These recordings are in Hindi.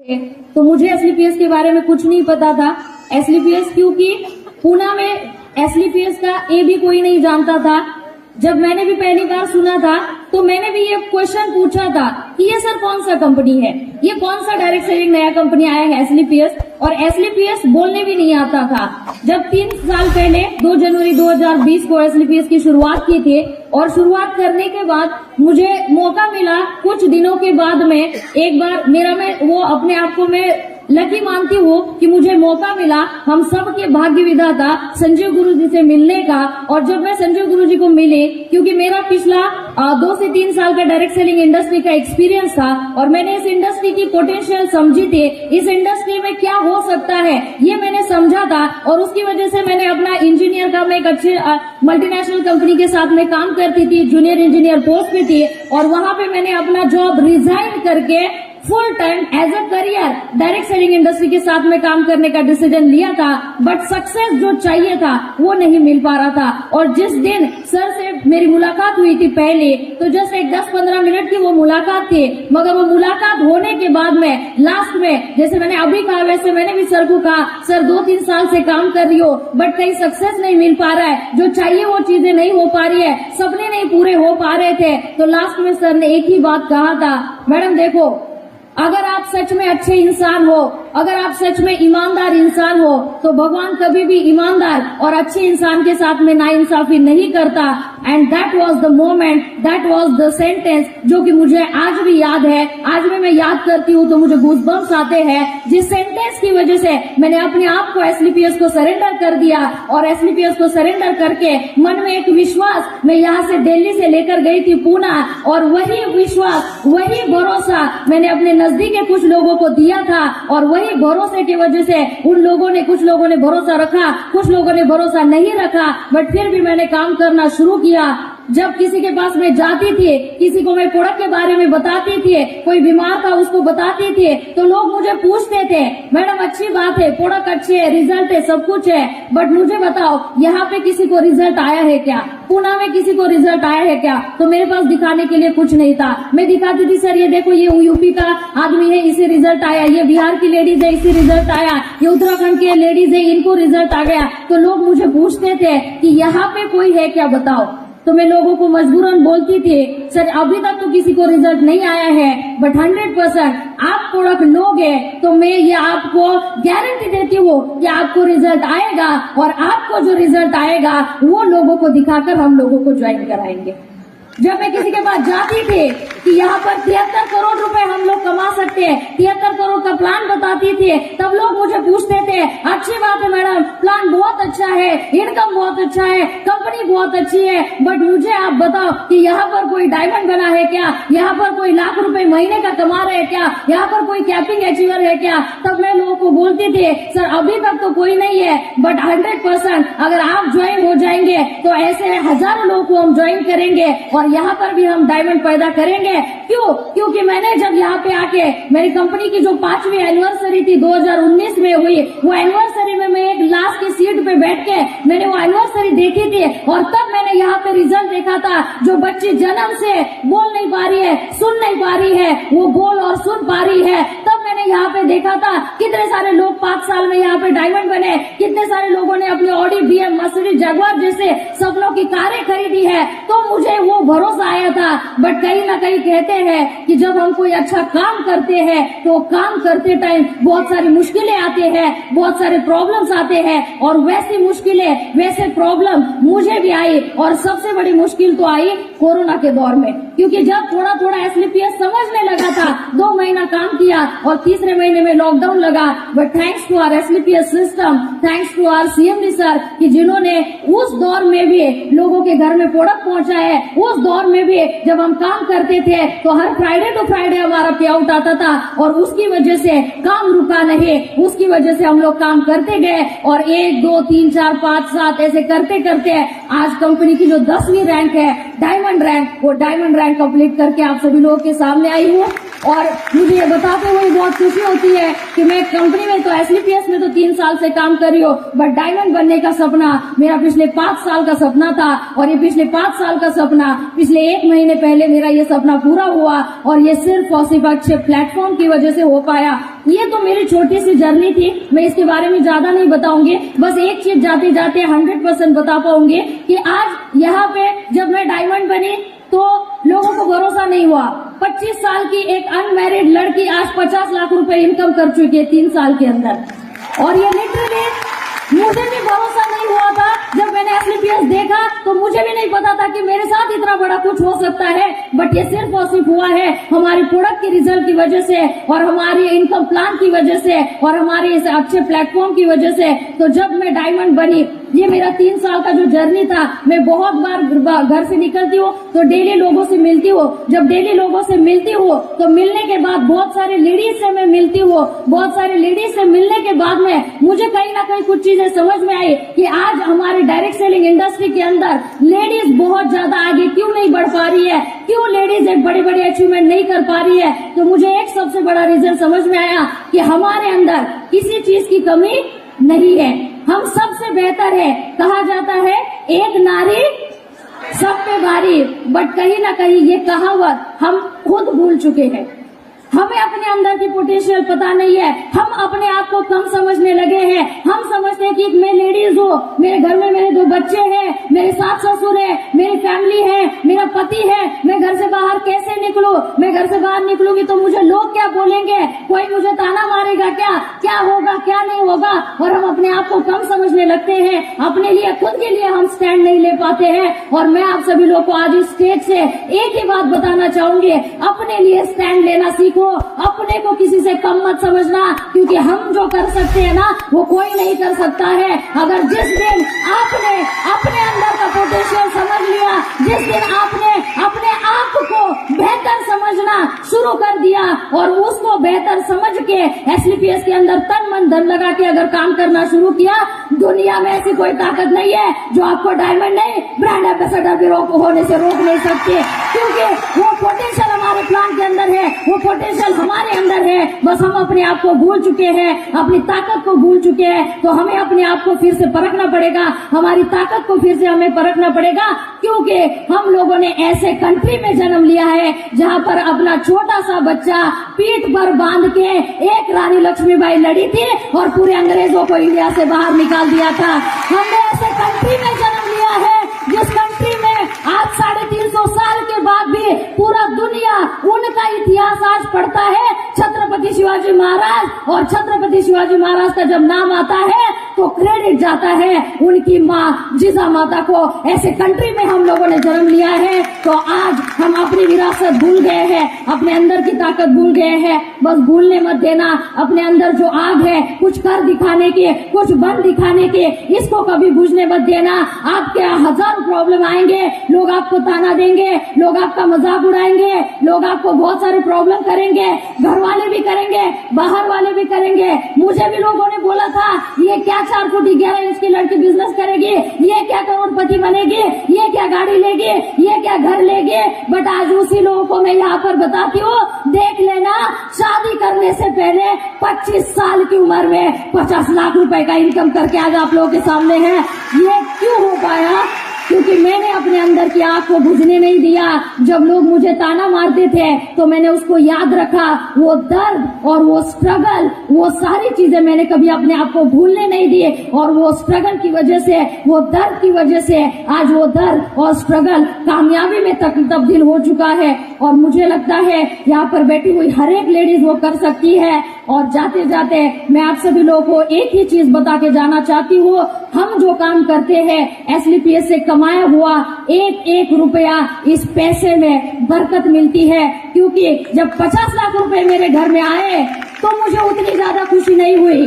तो मुझे एसलीपीएस के बारे में कुछ नहीं पता था। एसलीपीएस क्योंकि पूना में एसलीपीएस का ए भी कोई नहीं जानता था। जब मैंने भी पहली बार सुना था तो मैंने भी ये क्वेश्चन पूछा था कि ये सर कौन सा कंपनी है, ये कौन सा डायरेक्ट सेलिंग नया कंपनी आया है एसलीपीएस, और एसलीपीएस बोलने भी नहीं आता था। जब 3 साल पहले 2 जनवरी 2020 को एसलीपीएस की शुरुआत की थी और शुरुआत करने के बाद मुझे मौका मिला कुछ दिनों के बाद में एक बार मैं वो अपने आप को मैं लकी मानती हूँ कि मुझे मौका मिला हम सब के भाग्य विधाता संजीव गुरु जी से मिलने का। और जब मैं संजीव गुरु जी को मिली, क्योंकि मेरा पिछला 2 से 3 साल का डायरेक्ट सेलिंग इंडस्ट्री का एक्सपीरियंस था और मैंने इस इंडस्ट्री की पोटेंशियल समझी थी, इस इंडस्ट्री में क्या हो सकता है ये मैंने समझा था। और उसकी वजह से मैंने अपना इंजीनियर का, मैं एक अच्छे मल्टीनेशनल कंपनी के साथ में काम करती थी, जूनियर इंजीनियर पोस्ट पे थी, और वहां पे मैंने अपना जॉब रिजाइन करके full time as a career direct selling industry के साथ में काम करने का डिसीजन लिया था। बट सक्सेस जो चाहिए था वो नहीं मिल पा रहा था। और जिस दिन सर से मेरी मुलाकात हुई थी पहले, तो जस्ट एक 10-15 मिनट की वो मुलाकात थी, मगर वो मुलाकात होने के बाद में लास्ट में, जैसे मैंने अभी कहा वैसे मैंने भी सर को कहा, सर 2-3 साल से काम कर रही हो बट कहीं सक्सेस नहीं मिल पा रहा है, जो चाहिए वो चीजें नहीं हो पा रही है, सपने नहीं पूरे हो पा रहे थे। तो लास्ट में सर ने एक ही बात कहा था, मैडम देखो, अगर आप सच में अच्छे इंसान हो, अगर आप सच में ईमानदार इंसान हो, तो भगवान कभी भी ईमानदार और अच्छे इंसान के साथ में नाइंसाफी नहीं करता। And that was the moment, that was the sentence जो कि मुझे आज भी याद है। आज भी मैं याद करती हूँ तो मुझे गूज़बम्प्स आते हैं, जिस सेंटेंस की वजह से मैंने अपने आप को एसलीपीएस को सरेंडर कर दिया। और एसलीपीएस को सरेंडर करके मन में एक विश्वास, मैं यहाँ से दिल्ली से लेकर गई थी पूना, और वही विश्वास, वही भरोसा मैंने अपने नजदीक के कुछ लोगों को दिया था। और वही भरोसे की वजह से उन लोगों ने, कुछ लोगों ने भरोसा रखा, कुछ लोगों ने भरोसा नहीं रखा, बट फिर भी मैंने काम करना शुरू किया। जब किसी के पास मैं जाती थी, किसी को मैं प्रोडक्ट के बारे में बताती थी, कोई बीमार था उसको बताती थी, तो लोग मुझे पूछते थे, मैडम अच्छी बात है, प्रोडक्ट अच्छे है, रिजल्ट है, सब कुछ है, बट मुझे बताओ यहाँ पे किसी को रिजल्ट आया है क्या, पूना में किसी को रिजल्ट आया है क्या? तो मेरे पास दिखाने के लिए कुछ नहीं था। मैं दिखाती थी, सर ये देखो, ये यूपी का आदमी है, इसे रिजल्ट आया, ये बिहार की लेडीज है, इसे रिजल्ट आया, ये उत्तराखंड की लेडीज है, इनको रिजल्ट आ गया। तो लोग मुझे पूछते थे कि यहाँ पे कोई है क्या, बताओ। तो मैं लोगों को मजबूरन बोलती थी, सर अभी तक तो किसी को रिजल्ट नहीं आया है, बट 100% आप प्रोडक्ट लोगे तो मैं ये आपको गारंटी देती हूँ कि आपको रिजल्ट आएगा, और आपको जो रिजल्ट आएगा वो लोगों को दिखाकर हम लोगों को ज्वाइन कराएंगे। जब मैं किसी के पास जाती थी कि यहाँ पर 73 करोड़ रुपए हम लोग कमा सकते हैं, 73 करोड़ का प्लान बताती थी, तब लोग मुझे पूछते थे, अच्छी बात है मैडम, प्लान बहुत अच्छा है, इनकम बहुत अच्छा है, कंपनी बहुत अच्छी है, बट मुझे आप बताओ कि यहाँ पर कोई डायमंड बना है क्या, यहाँ पर कोई लाख रुपए महीने का कमा रहे हैं क्या, यहाँ पर कोई कैपिंग अचीवर है क्या? तब मैं लोगों को बोलती थी, सर अभी तक तो कोई नहीं है, बट 100% अगर आप ज्वाइन हो जाएंगे तो ऐसे हजारों लोगों को हम ज्वाइन करेंगे और यहाँ पर भी हम डायमंड पैदा करेंगे। क्यों? क्योंकि मैंने जब यहाँ पे आके, मेरी कंपनी की जो 5वीं एनिवर्सरी थी 2019 में हुई, वो एनिवर्सरी में मैं एक लास्ट की सीट पे बैठ के मैंने वो एनिवर्सरी देखी थी, और तब मैंने यहाँ पे रिजल्ट देखा था। जो बच्ची जन्म से बोल नहीं पा रही है, सुन नहीं पा रही है, वो बोल और सुन पा रही है। तब मैंने यहाँ पे देखा था कितने सारे लोग 5 साल में यहाँ पे डायमंड बने, कितने सारे लोगों ने अपनी ऑडी, बीएम, मर्सिडीज, जगुआर जैसे सपनों की कारें खरीदी है। तो मुझे वो भरोसा आया था। बट कहीं ना कहीं कहते हैं कि जब हम कोई अच्छा काम करते हैं तो काम करते टाइम बहुत सारी मुश्किलें आते हैं, बहुत सारे प्रॉब्लम्स आते हैं, और वैसी मुश्किलें, वैसे प्रॉब्लम मुझे भी आई। और सबसे बड़ी मुश्किल तो आई कोरोना के दौर में, क्योंकि जब थोड़ा थोड़ा एसलीपीएस समझने लगा था, 2 महीना काम किया और तीसरे महीने में लॉकडाउन लगा। But thanks to our SLPS system, thanks to our CMD sir, कि जिन्होंने उस दौर में भी लोगों के घर में प्रोडक्ट पहुंचा है। उस दौर में भी जब हम काम करते थे तो हर फ्राइडे टू फ्राइडे हमारा पे आउट आता था, और उसकी वजह से काम रुका नहीं, उसकी वजह से हम लोग काम करते गए, और 1, 2, 3, 4, 5, 7 ऐसे करते करते आज कंपनी की जो 10वीं रैंक है, डायमंड रैंक, वो डायमंड रैंक कंप्लीट करके आप सभी लोगों के सामने आई हूँ। और मुझे ये बताते हुए बहुत खुशी होती बोलती है कि मैं कंपनी में तो एसलीपीएस में तो 3 साल से काम कर रही हूँ, बट डायमंड बनने का सपना मेरा पिछले 5 साल का सपना था, और ये पिछले 5 साल का सपना पिछले 1 महीने पहले मेरा ये सपना पूरा हुआ, और ये सिर्फ और सिर्फ अच्छे प्लेटफॉर्म की वजह से हो पाया। ये तो मेरी छोटी सी जर्नी थी, मैं इसके बारे में ज्यादा नहीं बताऊंगी, बस एक चीज जाते जाते 100% बता पाऊंगी कि आज यहाँ पे जब मैं डायमंड बनी तो लोगों को भरोसा नहीं हुआ। 25 साल की एक अनमैरिड लड़की आज 50 लाख रुपए इनकम कर चुकी है 3 साल के अंदर, और ये लिटरली मुझे भी भरोसा नहीं हुआ था। जब मैंने एसलीपीएस देखा तो मुझे भी नहीं पता था कि मेरे साथ इतना बड़ा कुछ हो सकता है, बट ये सिर्फ और सिर्फ हुआ है हमारी प्रोडक्ट की रिजल्ट की वजह से, और हमारी इनकम प्लान की वजह से, और हमारे इस अच्छे प्लेटफॉर्म की वजह से। तो जब मैं डायमंड बनी, ये मेरा 3 साल का जो जर्नी था, मैं बहुत बार घर से निकलती हूँ तो डेली लोगों से मिलती हूँ। जब डेली लोगों से मिलती हूँ तो मिलने के बाद बहुत सारे लेडीज से मैं मिलती हूँ, बहुत सारे लेडीज से मिलने के बाद में मुझे कहीं ना कहीं कुछ चीजें समझ में आई कि आज हमारे डायरेक्ट सेलिंग इंडस्ट्री के अंदर लेडीज बहुत ज्यादा आगे क्यों नहीं बढ़ पा रही है, क्यों लेडीज एक बड़ी बड़ी अचीवमेंट नहीं कर पा रही है। तो मुझे एक सबसे बड़ा रीजन समझ में आया कि हमारे अंदर किसी चीज की कमी नहीं है, हम सबसे बेहतर है। कहा जाता है एक नारी सब पे भारी, बट कहीं ना कहीं ये कहावत हम खुद भूल चुके हैं। हमें अपने अंदर की पोटेंशियल पता नहीं है, हम अपने आप को कम समझने लगे हैं। हम समझते हैं कि मैं लेडीज हूँ, मेरे घर में मेरे 2 बच्चे हैं, मेरे सास ससुर है, मेरी फैमिली है, मेरा पति है, मैं घर से बाहर कैसे निकलूं, मैं घर से बाहर निकलूंगी तो मुझे लोग क्या बोलेंगे, कोई मुझे ताना मारेगा क्या, क्या होगा क्या नहीं होगा, और हम अपने आप को कम समझने लगते हैं। अपने लिए खुद के लिए हम स्टैंड नहीं ले पाते हैं। और मैं आप सभी लोग को आज इस स्टेज से एक ही बात बताना चाहूंगी, अपने लिए स्टैंड लेना सीखो, अपने को किसी से कम मत समझना, क्योंकि हम जो कर सकते हैं ना वो कोई नहीं कर सकता है। अगर जिस दिन आपने अपने अंदर का पोटेंशियल समझ लिया, जिस दिन आपने अपने आप को बेहतर समझना शुरू कर दिया और उसको बेहतर समझ के एसलीपीएस के अंदर तन मन धन लगा के अगर काम करना शुरू किया, दुनिया में ऐसी कोई ताकत नहीं है जो आपको डायमंड नहीं ब्रांड एम्बेसडर भी होने से रोक नहीं सकती, क्योंकि वो पोटेंशियल हमारे प्लान के अंदर है, वो पोटेंशियल हमारे अंदर है। बस हम अपने आप को भूल चुके हैं, अपनी ताकत को भूल चुके हैं। तो हमें अपने आप को फिर से परखना पड़ेगा, हमारी ताकत को फिर से हमें परखना पड़ेगा, क्योंकि हम लोगों ने ऐसे कंट्री में जन्म लिया है जहां पर अपना छोटा सा बच्चा पीठ पर बांध के एक रानी लक्ष्मीबाई लड़ी थी और पूरे अंग्रेजों को इंडिया से बाहर निकाल दिया था। हमने ऐसे कंट्री में जन्म लिया है जिस कंट्री में आज 350 साल के बाद भी पूरा दुनिया उनका इतिहास आज पढ़ता है, छत्रपति शिवाजी महाराज। और छत्रपति शिवाजी महाराज का जब नाम आता है तो क्रेडिट जाता है उनकी माँ जिजा माता को। ऐसे कंट्री में हम लोगों ने जन्म लिया है, तो आज हम अपनी विरासत भूल गए हैं, अपने अंदर की ताकत भूल गए हैं। बस भूलने मत देना, अपने अंदर जो आग है कुछ कर दिखाने की, कुछ बन दिखाने की, इसको कभी बुझने मत देना। आपके 1000 प्रॉब्लम आएंगे, लोग आपको ताना देंगे, लोग आपका मजाक उड़ाएंगे, लोग आपको बहुत सारे प्रॉब्लम करेंगे, घर वाले भी करेंगे, बाहर वाले भी करेंगे। मुझे भी लोगों ने बोला था ये क्या 4 फुट 11 इंच की लड़की बिजनेस करेगी, ये क्या करोड़पति बनेगी, ये क्या गाड़ी लेगी, ये क्या घर लेगी। बट आज उसी लोगों को मैं यहाँ पर बताती हूँ, देख लेना, शादी करने से पहले 25 साल की उम्र में 50 लाख रुपए का इनकम करके आज आप लोगों के सामने है। ये क्यों हो पाया? क्योंकि मैंने अपने अंदर की आग को बुझने नहीं दिया। जब लोग मुझे ताना मारते थे तो मैंने उसको याद रखा, वो दर्द और वो स्ट्रगल, वो सारी चीजें मैंने कभी अपने आप को भूलने नहीं दिए। और वो स्ट्रगल की वजह से, वो दर्द की वजह से आज वो दर्द और स्ट्रगल कामयाबी में तब्दील हो चुका है। और मुझे लगता है यहाँ पर बैठी हुई हर एक लेडीज वो कर सकती है। और जाते जाते मैं आप सभी लोगों को एक ही चीज बता के जाना चाहती हूँ, हम जो काम करते हैं एसलीपीएस से कमाया हुआ एक एक रुपया, इस पैसे में बरकत मिलती है। क्योंकि जब 50 लाख रुपए मेरे घर में आए तो मुझे उतनी ज्यादा खुशी नहीं हुई,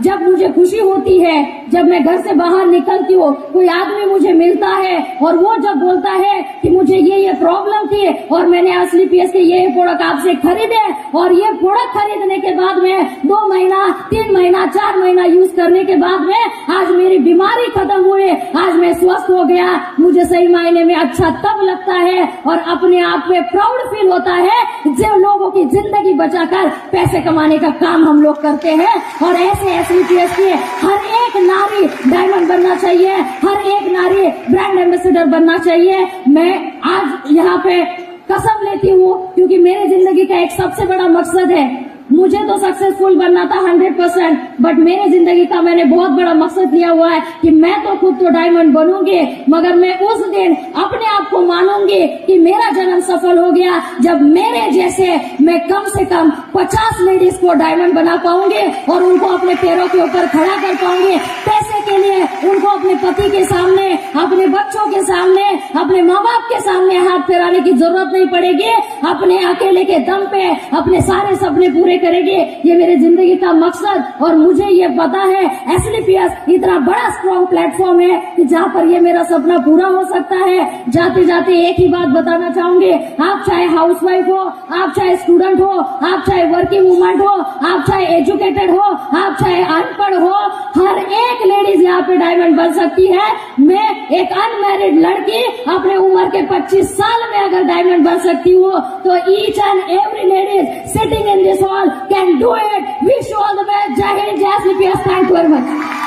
जब मुझे खुशी होती है, जब मैं घर से बाहर निकलती हूँ, कोई आदमी मुझे मिलता है और वो जब बोलता है कि मुझे ये प्रॉब्लम थी और मैंने एसलीपीएस के ये प्रोडक्ट आपसे खरीदे और ये प्रोडक्ट खरीदने के बाद में 2 महीना 3 महीना 4 महीना यूज करने के बाद में आज मेरी बीमारी खत्म हुई, आज मैं स्वस्थ हो गया। मुझे सही मायने में अच्छा तब लगता है और अपने आप में प्राउड फील होता है जो लोगों की जिंदगी बचाकर पैसे कमाने का काम हम लोग करते हैं। और ऐसे एसलीपीएस की हर एक नारी डायमंड बनना चाहिए, हर एक नारी ब्रांड एम्बेसडर बनना चाहिए। मैं आज यहाँ पे कसम लेती हूँ क्योंकि मेरे जिंदगी का एक सबसे बड़ा मकसद है, मुझे तो सक्सेसफुल बनना था 100%, बट मेरे जिंदगी का मैंने बहुत बड़ा मकसद लिया हुआ है कि मैं तो खुद तो डायमंड बनूंगी, मगर मैं उस दिन अपने आप को मानूंगी कि मेरा जन्म सफल हो गया जब मेरे जैसे मैं कम से कम 50 लेडीज को डायमंड बना पाऊंगी और उनको अपने पैरों के ऊपर खड़ा कर पाऊंगी। पैसे के लिए उनको अपने पति के सामने, अपने बच्चों के सामने, अपने माँ बाप के सामने हाथ फैलाने की जरूरत नहीं पड़ेगी। अपने अकेले के दम पे अपने सारे सपने पूरे करेंगे। ये मेरे जिंदगी का मकसद और मुझे ये पता है एसलीपीएस इतना बड़ा स्ट्रॉन्ग प्लेटफॉर्म है कि जहाँ पर ये मेरा सपना पूरा हो सकता है। जाते जाते एक ही बात बताना चाहूंगी, आप चाहे हाउसवाइफ हो, आप चाहे स्टूडेंट हो, आप चाहे वर्किंग वुमन हो, आप चाहे एजुकेटेड हो, आप चाहे अनपढ़ हो, हर एक लेडीज यहाँ पे डायमंड बन सकती है। मैं एक अनमैरिड लड़की अपने उम्र के 25 साल में अगर डायमंड बन सकती हूँ तो each and every ladies sitting in this hall can do it. Wish you all the best. Jai Hind, Jai SLPS. Thank you very much.